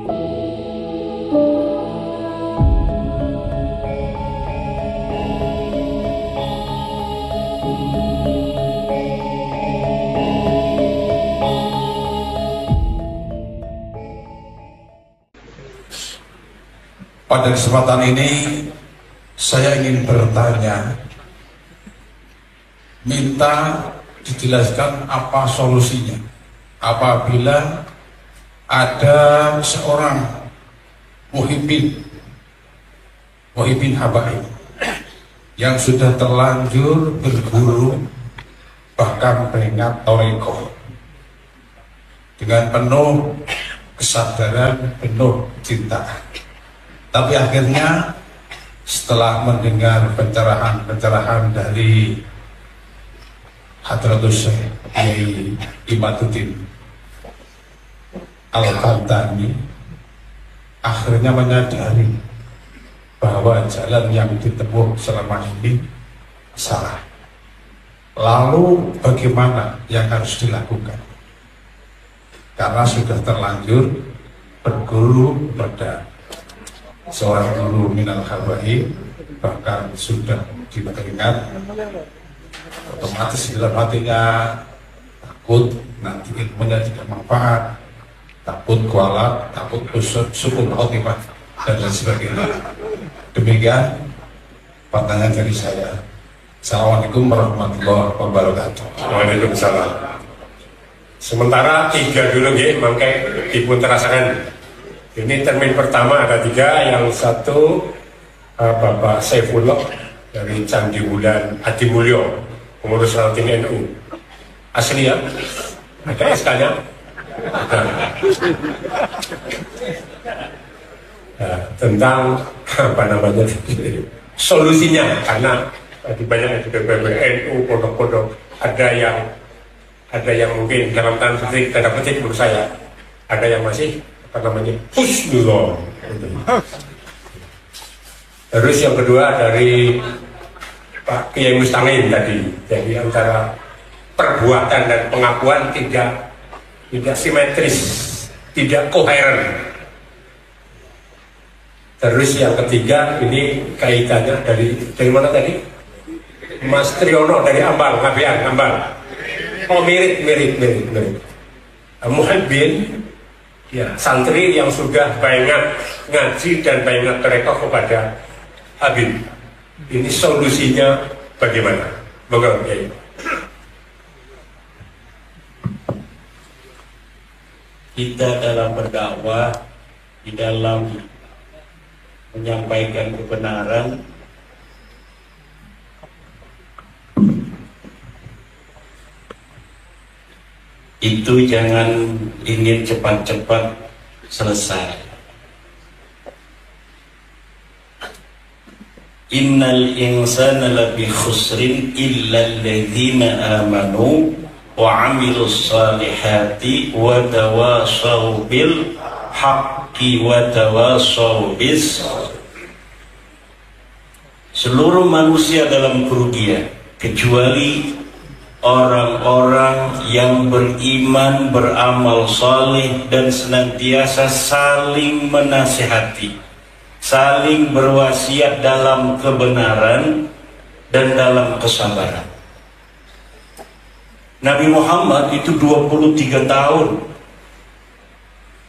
Pada kesempatan ini saya ingin bertanya, minta dijelaskan apa solusinya apabila ada seorang muhibbin habaib yang sudah terlanjur berguru bahkan pengat toreko dengan penuh kesadaran, penuh cinta. Tapi akhirnya setelah mendengar pencerahan dari Hadratus Syekh Kiai Imaduddin Al-Kantani, akhirnya menyadari bahwa jalan yang ditempuh selama ini salah. Lalu bagaimana yang harus dilakukan? Karena sudah terlanjur berguru pada seorang guru minal habaib, bahkan sudah diperingat, otomatis dalam hatinya takut nanti ilmunya tidak manfaat, takut kualat, takut usut, sukun khotimah, dan lain sebagainya. Demikian pertanyaan dari saya. Assalamualaikum warahmatullahi wabarakatuh. Waalaikumsalam. Sementara 3 dulu ya, mangkai dipun terasakan. Ini termin pertama ada 3, yang satu Bapak Saifullah dari Candi Wulan Adimulyo, pengurus Ranting NU. Asli ya? Ada SK-nya? Ada. Nah, tentang apa namanya solusinya, karena tadi banyak yang sudah NU, pondok-pondok, ada yang mungkin dalam tanda petik menurut saya, ada yang masih apa namanya husnuzon. Terus yang kedua dari Pak Kiai Mustangim tadi, jadi antara perbuatan dan pengakuan tidak simetris, tidak koheren. Terus yang ketiga ini kaitannya dari mana tadi? Mas Triyono dari Ambal, Ngabean, Ambal. Oh mirip. Muhibbin, ya, santri yang sudah banyak ngaji dan banyak mereka kepada Habib. Ini solusinya bagaimana? Bagaimana? Ya. Kita dalam berdakwah, di dalam menyampaikan kebenaran, itu jangan ingin cepat-cepat selesai. Innal insana lafi khusrin illa alladhina amanu wa amilus salihati wa tawasaw bil haqqi wa tawasaw bis. Seluruh manusia dalam kerugian kecuali orang-orang yang beriman, beramal saleh dan senantiasa saling menasihati, saling berwasiat dalam kebenaran dan dalam kesabaran. Nabi Muhammad itu 23 tahun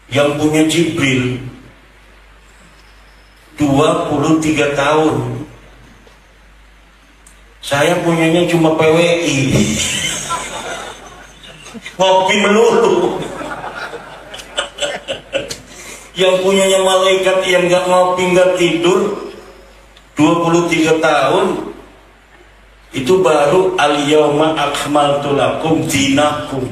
yang punya Jibril 23 tahun. Saya punyanya cuma PWI, ngopi melulu. Yang punyanya malaikat yang gak ngopi gak tidur 23 tahun, itu baru al-yawma akmaltu lakum dinakum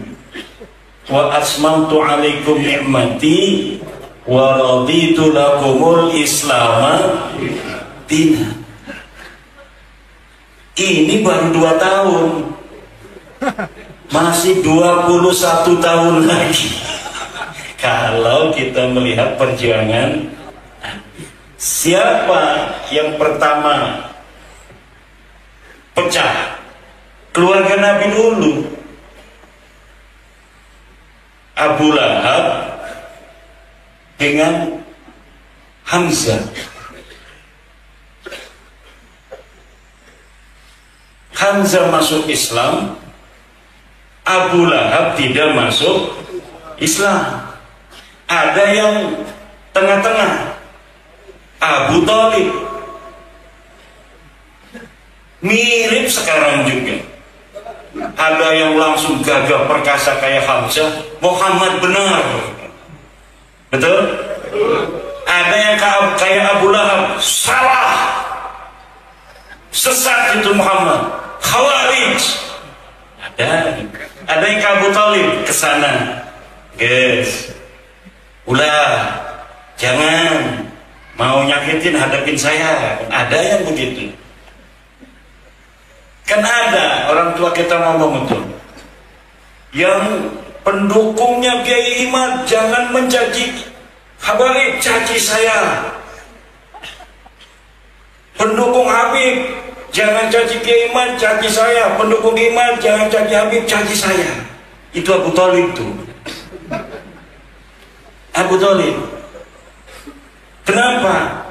wa asmantu alaikum ni'mati wa raditu lakumul islama dina. Ini baru 2 tahun, masih 21 tahun lagi. Kalau kita melihat perjuangan, siapa yang pertama pecah? Keluarga Nabi dulu. Abu Lahab dengan Hamzah. Hamzah masuk Islam, Abu Lahab tidak masuk Islam. Ada yang tengah-tengah, Abu Thalib. Mirip sekarang juga. Ada yang langsung gagah perkasa kayak Hamzah, Muhammad benar. Betul? Ada yang kayak Abu Lahab, salah, sesat itu Muhammad, Khawarij. Ada yang ke Abu Thalib, kesana, guys, ulah, jangan mau nyakitin, hadapin saya. Ada yang begitu. Kan ada orang tua kita ngomong itu, yang pendukungnya Kiai Imad jangan mencaci Habib, caci saya. Pendukung Habib jangan caci Kiai Imad, caci saya. Pendukung Imad jangan caci Habib, caci saya. Itu Abu Thalib tuh. Abu Thalib. Kenapa?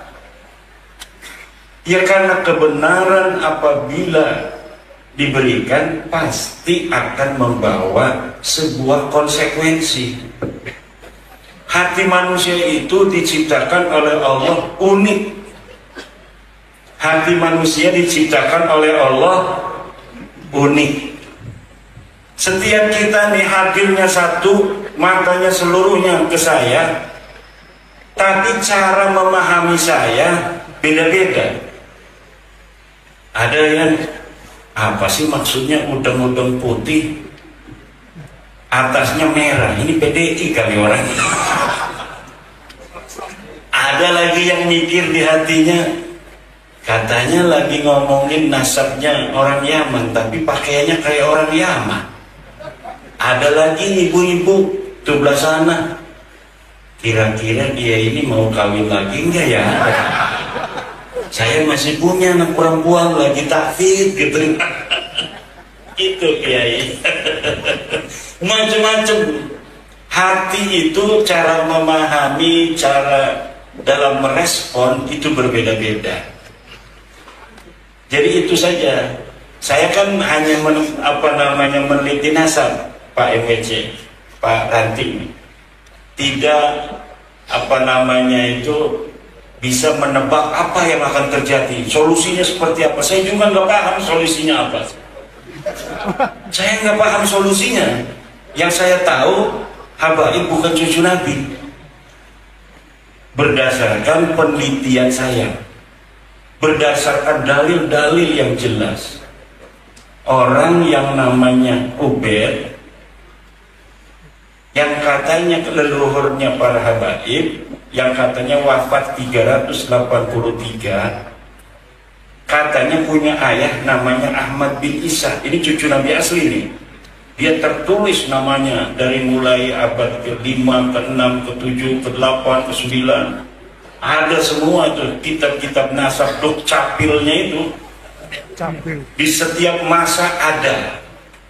Ya karena kebenaran apabila diberikan pasti akan membawa sebuah konsekuensi. Hati manusia itu diciptakan oleh Allah unik. Hati manusia diciptakan oleh Allah unik. Setiap kita nih hadirnya satu, matanya seluruhnya ke saya, tapi cara memahami saya beda-beda. Ada yang apa sih maksudnya udang-udang putih atasnya merah, ini PDI kali orang. Ada lagi yang mikir di hatinya, katanya lagi ngomongin nasabnya orang Yaman, tapi pakaiannya kayak orang Yaman. Ada lagi ibu-ibu tuh belah sana, kira-kira dia ini mau kawin lagi enggak ya? Saya masih punya anak perempuan lagi takfir gitu. Itu Kiai. Macam-macam. Hati itu cara memahami, cara dalam merespon itu berbeda-beda. Jadi itu saja. Saya kan hanya meneliti nasab Pak MWC, Pak Ranting. Tidak bisa menebak apa yang akan terjadi, solusinya seperti apa. Saya juga nggak paham solusinya apa. Saya nggak paham solusinya. Yang saya tahu, Habaib bukan cucu Nabi. Berdasarkan penelitian saya, berdasarkan dalil-dalil yang jelas, orang yang namanya Ubaid, yang katanya leluhurnya para Habaib, yang katanya wafat 383, katanya punya ayah namanya Ahmad bin Isa. Ini cucu Nabi asli nih. Dia tertulis namanya dari mulai abad ke-5, ke-6, ke-7, ke-8, ke-9. Ada semua itu kitab-kitab nasab, duk capilnya itu. Di setiap masa ada.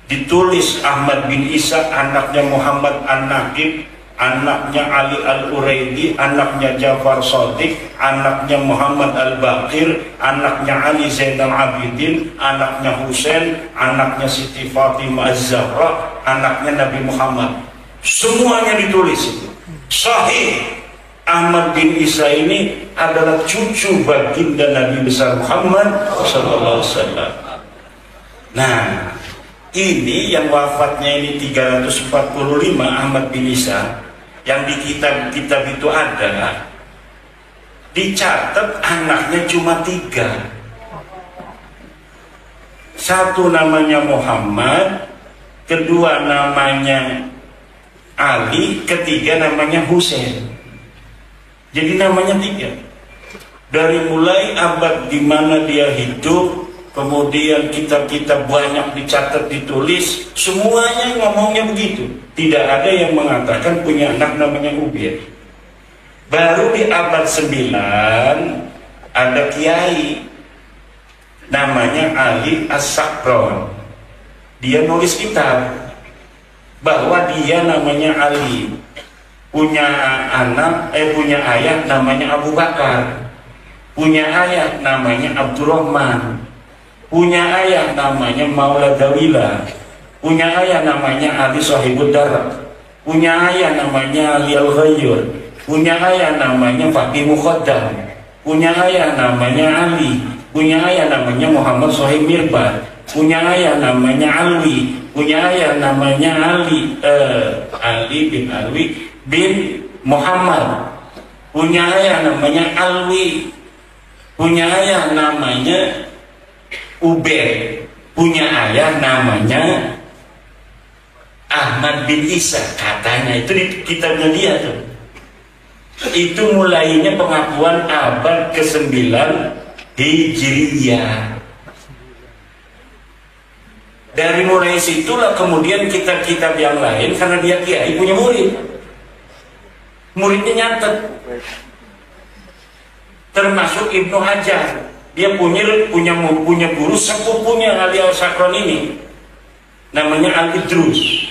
Ditulis Ahmad bin Isa, anaknya Muhammad An-Naqib, anaknya Ali Al-Uraidi, anaknya Ja'far Shadiq, anaknya Muhammad Al-Baqir, anaknya Ali Zainal Abidin, anaknya Husain, anaknya Siti Fatimah Az-Zahra, anaknya Nabi Muhammad. Semuanya ditulis itu. Sahih. Ahmad bin Isa ini adalah cucu baginda Nabi besar Muhammad sallallahu alaihi wasallam. Nah, ini yang wafatnya ini 345, Ahmad bin Isa, yang di kitab-kitab itu ada, dicatat anaknya cuma 3. Satu namanya Muhammad, kedua namanya Ali, ketiga namanya Husain. Jadi namanya 3. Dari mulai abad di mana dia hidup, kemudian kitab-kitab banyak dicatat, ditulis, semuanya ngomongnya begitu. Tidak ada yang mengatakan punya anak namanya Ubaid. Baru di abad 9 ada kiai namanya Ali As-Sakron. Dia nulis kitab bahwa dia namanya Ali. punya punya ayah namanya Abu Bakar, punya ayah namanya Abdurrahman, punya ayah namanya Maula Dawila, punya ayah namanya Ali Sahibud Darab, punya ayah namanya Ali Al-Ghayyur, punya ayah namanya Fakih Mukhaddam, punya ayah namanya Ali, punya ayah namanya Muhammad Sohib Mirbad, punya ayah namanya Alwi, punya ayah namanya Ali bin Muhammad, punya ayah namanya Alwi, punya ayah namanya Ubaid, punya ayah namanya Ahmad bin Isa. Katanya itu di kitabnya dia tuh. Itu mulainya pengakuan abad ke-9 Hijriyah. Dari mulai situlah kemudian kitab-kitab yang lain, karena dia kiai punya murid, muridnya nyatet, termasuk Ibnu Hajar. Dia punya guru sepupunya Ali Al-Sakron ini, namanya Al-Idrus.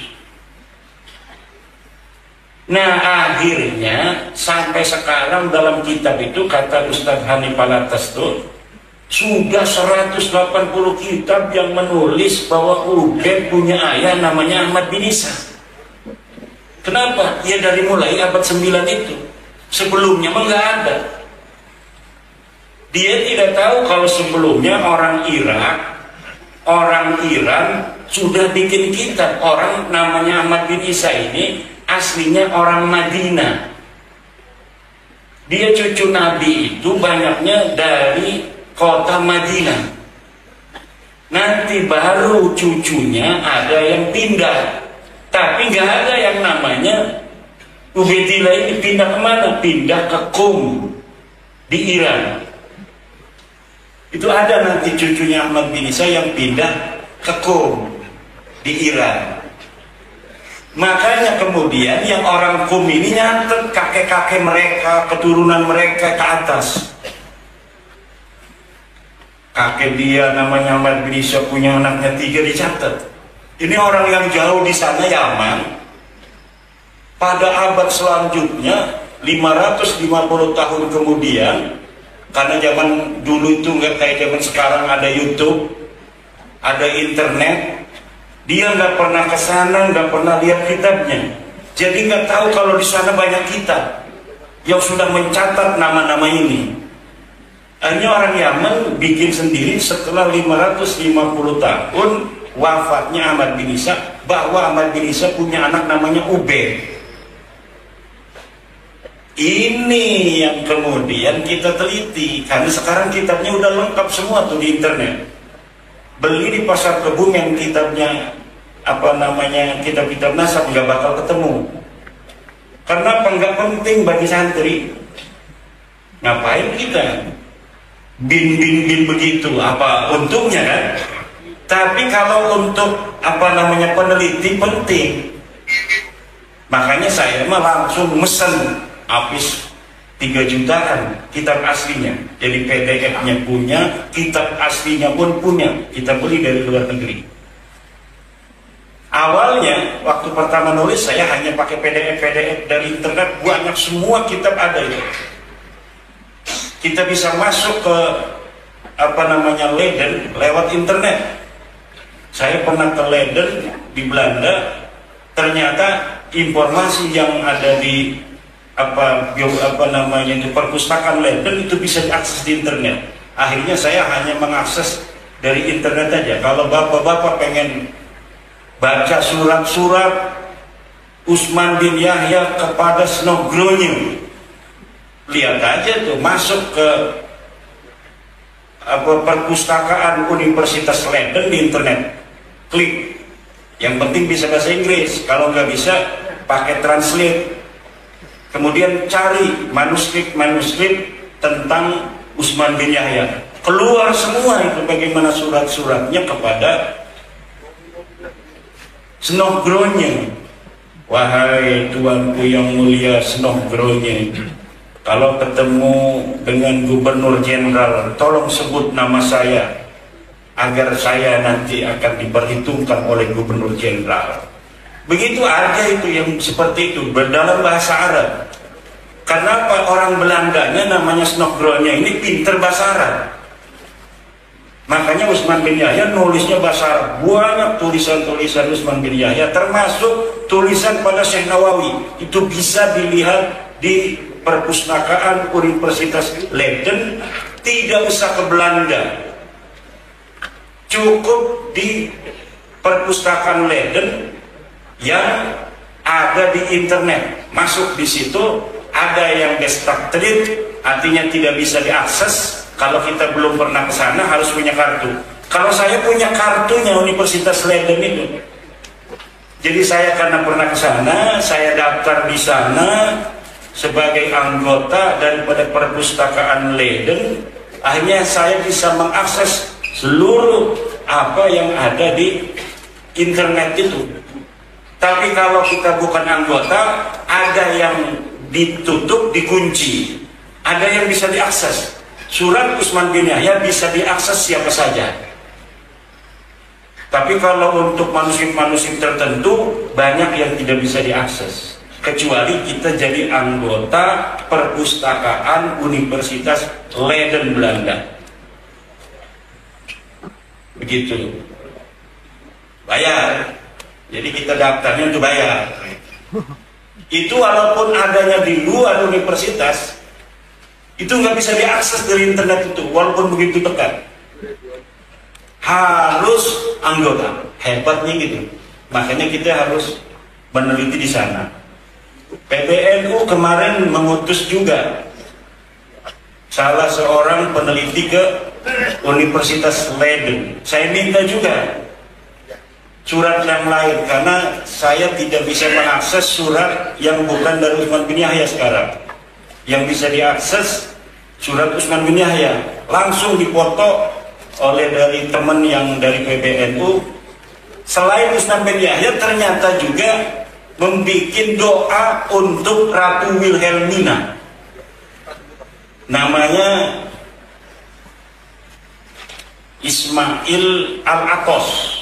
Nah akhirnya sampai sekarang dalam kitab itu kata Ustadz Hanif Alatas tuh sudah 180 kitab yang menulis bahwa Ubaid punya ayah namanya Ahmad bin Isa. Kenapa? Ya dari mulai abad 9 itu. Sebelumnya mah nggak ada. Dia tidak tahu kalau sebelumnya orang Irak, orang Iran sudah bikin kitab. Orang namanya Ahmad bin Isa ini aslinya orang Madinah. Dia cucu Nabi itu banyaknya dari kota Madinah. Nanti baru cucunya ada yang pindah, tapi nggak ada yang namanya Ubaidillah ini pindah kemana? Pindah ke Qum di Iran. Itu ada nanti cucunya Ahmad bin Isa yang pindah ke Qum di Iran. Makanya kemudian yang orang Qum ini nyatet kakek-kakek mereka, keturunan mereka ke atas. Kakek dia namanya Ahmad bin Isa punya anaknya 3 dicatat. Ini orang yang jauh di sana Yaman. Pada abad selanjutnya 550 tahun kemudian, karena zaman dulu itu nggak kayak zaman sekarang ada YouTube, ada internet, dia nggak pernah ke sana, nggak pernah lihat kitabnya. Jadi nggak tahu kalau di sana banyak kitab yang sudah mencatat nama-nama ini. Akhirnya orang Yaman bikin sendiri setelah 550 tahun wafatnya Ahmad bin Isa, bahwa Ahmad bin Isa punya anak namanya Ubaid. Ini yang kemudian kita teliti, karena sekarang kitabnya udah lengkap semua tuh di internet. Beli di pasar kebun yang kitabnya kitab-kitab nasab nggak bakal ketemu. Karena nggak penting bagi santri. Ngapain kita bin begitu, apa untungnya kan? Tapi kalau untuk peneliti penting. Makanya saya mah langsung mesen habis 3 jutaan kitab aslinya. Jadi PDF-nya punya, kitab aslinya pun punya. Kita beli dari luar negeri. Awalnya waktu pertama nulis saya hanya pakai PDF dari internet, banyak semua kitab ada itu. Kita bisa masuk ke Leiden lewat internet. Saya pernah ke Leiden di Belanda, ternyata informasi yang ada di perpustakaan Leiden itu bisa diakses di internet. Akhirnya saya hanya mengakses dari internet aja. Kalau bapak-bapak pengen baca surat-surat Utsman bin Yahya kepada Snogronje, lihat aja tuh, masuk ke perpustakaan Universitas Leiden di internet, klik. Yang penting bisa bahasa Inggris, kalau nggak bisa pakai translate. Kemudian cari manuskrip tentang Utsman bin Yahya, keluar semua itu bagaimana surat-suratnya kepada Snogronje. Wahai tuanku yang mulia Snogronje, kalau ketemu dengan Gubernur Jenderal, tolong sebut nama saya agar saya nanti akan diperhitungkan oleh Gubernur Jenderal. Begitu ada itu yang seperti itu dalam bahasa Arab. Kenapa orang Belandanya namanya Snokdronya ini pinter bahasa Arab? Makanya Utsman bin Yahya nulisnya bahasa Arab. Banyak tulisan-tulisan Utsman bin Yahya, termasuk tulisan pada Syekh Nawawi. Itu bisa dilihat di perpustakaan Universitas Leiden. Tidak usah ke Belanda, cukup di perpustakaan Leiden yang ada di internet. Masuk di situ, ada yang destructed, artinya tidak bisa diakses. Kalau kita belum pernah ke sana harus punya kartu. Kalau saya punya kartunya Universitas Leiden itu. Jadi saya karena pernah ke sana, saya daftar di sana sebagai anggota daripada perpustakaan Leiden. Akhirnya saya bisa mengakses seluruh apa yang ada di internet itu. Tapi kalau kita bukan anggota, ada yang ditutup, dikunci, ada yang bisa diakses. Surat Utsman bin Yahya bisa diakses siapa saja. Tapi kalau untuk manuskrip-manuskrip tertentu, banyak yang tidak bisa diakses, kecuali kita jadi anggota perpustakaan Universitas Leiden Belanda. Begitu. Bayar. Jadi kita daftarnya untuk bayar. Itu walaupun adanya di luar universitas, itu nggak bisa diakses dari internet itu, walaupun begitu dekat. Harus anggota. Hebatnya gitu. Makanya kita harus meneliti di sana. PBNU kemarin mengutus juga salah seorang peneliti ke Universitas Leiden. Saya minta juga surat yang lain, karena saya tidak bisa mengakses surat yang bukan dari Utsman bin Yahya sekarang. Yang bisa diakses surat Utsman bin Yahya langsung dipoto oleh dari teman yang dari PBNU. Selain Utsman bin Yahya, ternyata juga membuat doa untuk Ratu Wilhelmina. Namanya Ismail Al-Atos.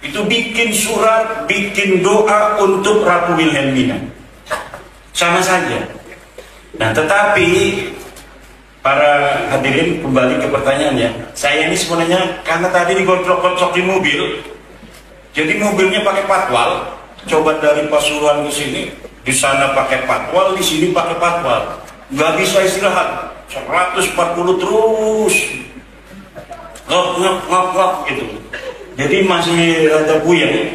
Itu bikin surat, bikin doa untuk Ratu Wilhelmina. Sama saja. Nah, tetapi para hadirin, kembali ke pertanyaannya. Saya ini sebenarnya karena tadi digocok-gocok di mobil, jadi mobilnya pakai patwal. Coba dari Pasuruan ke sini, di sana pakai patwal, di sini pakai patwal. Nggak bisa istirahat. 140 terus. Ngap gitu. Jadi masih rada buyang.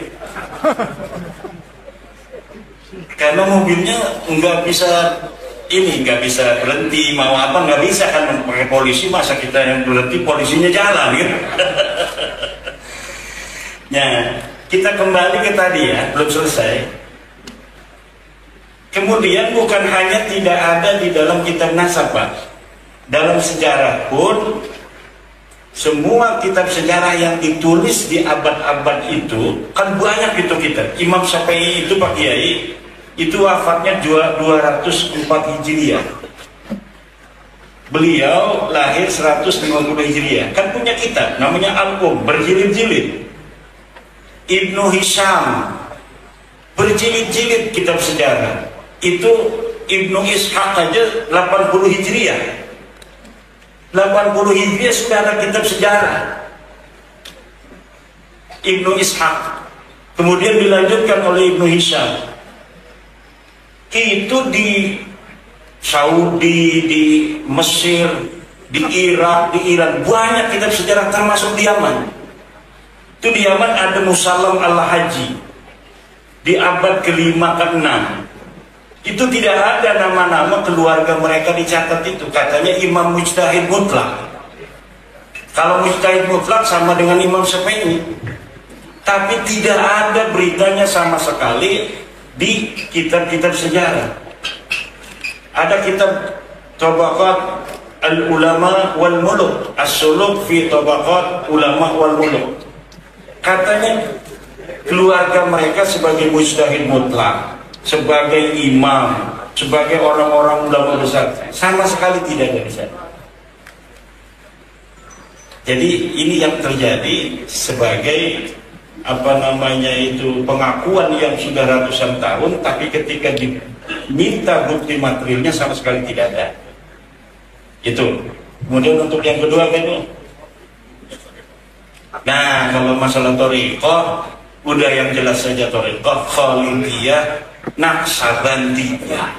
Karena mobilnya nggak bisa nggak bisa berhenti, mau apa nggak bisa kan, pakai polisi, masa kita yang berhenti polisinya jalan gitu. Nah, kita kembali ke tadi ya, belum selesai. Kemudian bukan hanya tidak ada di dalam kitab nasab, Pak. Dalam sejarah pun semua kitab sejarah yang ditulis di abad-abad itu kan banyak itu kitab. Imam Syafi'i itu Pak Kiai itu wafatnya 204 Hijriah. Beliau lahir 150 Hijriah. Kan punya kitab namanya Al-Um, berjilid-jilid. Ibnu Hisham berjilid-jilid kitab sejarah. Itu Ibnu Ishaq aja 80 Hijriah. 80 Hijriah sudah ada kitab sejarah Ibnu Ishaq. Kemudian dilanjutkan oleh Ibnu Hisham. Itu di Saudi, di Mesir, di Irak, di Iran banyak kitab sejarah, termasuk di Yaman. Itu di Yaman ada Musallam al-Haji di abad ke-5 ke-6. Itu tidak ada nama-nama keluarga mereka dicatat itu. Katanya Imam Mujtahid Mutlak. Kalau Mujtahid Mutlak sama dengan Imam Syafi'i. Tapi tidak ada beritanya sama sekali di kitab-kitab sejarah. Ada kitab Tabaqat Al-Ulama wal Muluk, As-Suluk fi Tabaqat Ulama wal Muluk. Katanya keluarga mereka sebagai mujtahid mutlak, sebagai imam, sebagai orang-orang ulama besar, sama sekali tidak ada di sana. Jadi ini yang terjadi sebagai apa namanya itu pengakuan yang sudah ratusan tahun, tapi ketika diminta bukti materialnya sama sekali tidak ada. Itu. Kemudian untuk yang kedua itu, nah kalau masalah thariqah udah yang jelas saja, thariqah Khalidiyah Naqsabandiyah,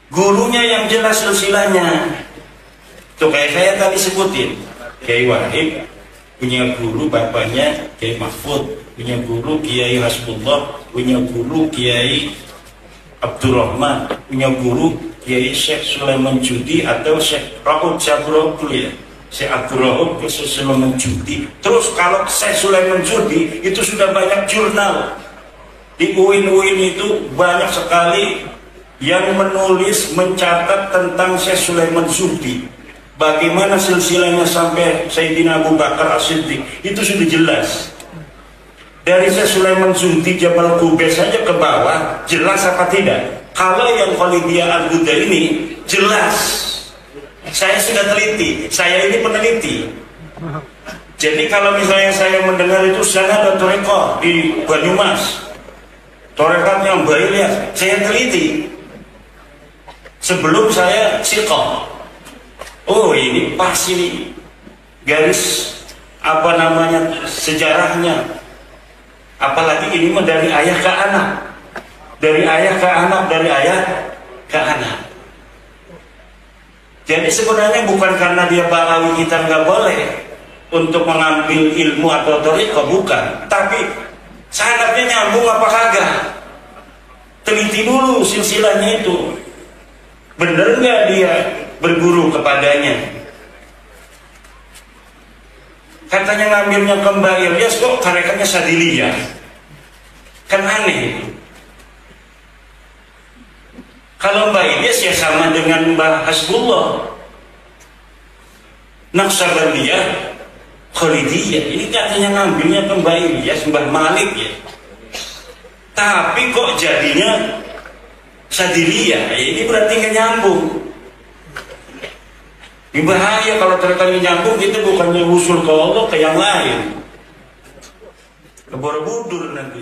gurunya yang jelas silsilahnya. Tuh kayak saya tadi sebutin, Kiai Wahid punya guru bapaknya Kiai Mahfud, punya guru Kiai Hasbullah, punya guru Kiai Abdurrahman, punya guru Kiai Syekh Sulaiman Judi atau Syekh Raud Jabro dulu ya, Syekh Abdurrahman ke Sulaiman Judi. Terus kalau Syekh Sulaiman Judi itu sudah banyak jurnal di UIN itu, banyak sekali yang menulis mencatat tentang Syekh Sulaiman Judi, bagaimana silsilahnya sampai Sayyidina Abu Bakar As-Siddiq, itu sudah jelas. Dari Syekh Sulaiman Judi Jabal Qubais saja ke bawah, jelas apa tidak? Kalau yang Khalidiyah Al-Huda ini jelas. Saya sudah teliti, saya ini peneliti. Jadi kalau misalnya saya mendengar itu sana ada thariqah di Banyumas, thariqah yang Bailiyah, saya teliti sebelum saya siqah. Oh ini pas ini garis apa namanya sejarahnya. Apalagi ini mah dari ayah ke anak, dari ayah ke anak, dari ayah ke anak. Jadi sebenarnya bukan karena dia Balawi kita nggak boleh untuk mengambil ilmu atau thariqah, bukan. Tapi sanadnya nyambung apa kagak? Teliti dulu silsilahnya itu. Bener nggak dia berguru kepadanya? Katanya ngambilnya ke Mbah Ilyas, kok tarekannya Sadiliyah? Kan aneh itu. Kalau Mbah Ilyas ya sama dengan Mbah Hasbullah, Naqsabandiyah, Khalidiyah. Ini katanya ngambilnya ke Mbah Ilyas, Mbah Malik ya. Tapi kok jadinya Sadiliyah? Ini berarti nggak nyambung. Ini bahaya kalau terkali nyambung, itu bukannya usul ke Allah, ke yang lain, ke Borobudur nanti.